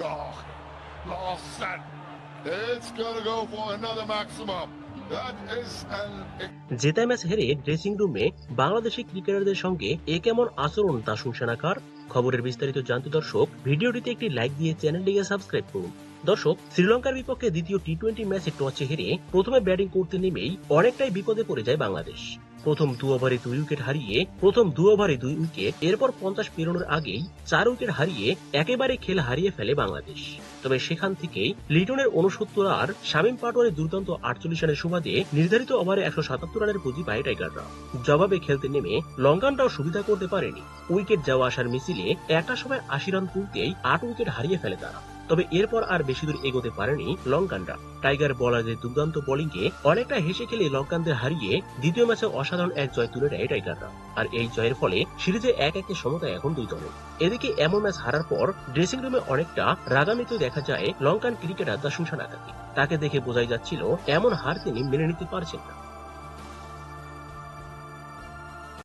Oh, Lawson. It's gonna go for another maximum. That is an জেতা match হেরে dressing রুমে বাংলাদেশি ক্রিকেটারদের সঙ্গে এ কেমন আচরণ তা শুনছেন আকার। খবরের বিস্তারিত জানতে দর্শক ভিডিওটিতে একটি লাইক দিয়ে চ্যানেলটিকে সাবস্ক্রাইব করুন। দর্শক, শ্রীলঙ্কার বিপক্ষে দ্বিতীয় টি-20 ম্যাচে টসে হেরে প্রথমে ব্যাটিং করতে নেমেই অনেকটাই বিপদে পড়ে যায় বাংলাদেশ। প্রথম 2 ওভারে 2 উইকেট হারিয়ে এরপর 50 পেরোনোর আগেই 4 উইকেট হারিয়ে একেবারে খেল হারিয়ে ফেলে বাংলাদেশ। তবে সেখান থেকেই লিটনের 69 আর শামীম পাটোয়ারির দুর্দান্ত 48 রানের সুবাদে নির্ধারিত ওভারে 177 রানের পুঁজি পায় টাইগাররা। জবাবে খেলতে নেমে লঙ্কানরাও সুবিধা করতে পারেনি। উইকেট যাওয়া আসার মিছিলে একটা সময় 80 রান তুলতেই 8 উইকেট হারিয়ে ফেলে তারা। তবে এরপর আর বেশি দূর এগোতে পারেনি লঙ্কানরা। টাইগার বোলারদের দুর্দান্ত বোলিংয়ে অনেকটা হেসে খেলে লঙ্কানদের হারিয়ে দ্বিতীয় ম্যাচে অসাধারণ এক জয় তুলে নেয় টাইগাররা। আর এই জয়ের ফলে সিরিজে 1-1 সমতা এখন দুই দলের। এদিকে এমন ম্যাচ হারার পর ড্রেসিং রুমে অনেকটা রাগান্বিত দেখা যায় লঙ্কান ক্রিকেটার দাসুন সানাকাকে। তাকে দেখে বোঝাই যাচ্ছিল এমন হার তিনি মেনে নিতে পারছেন না।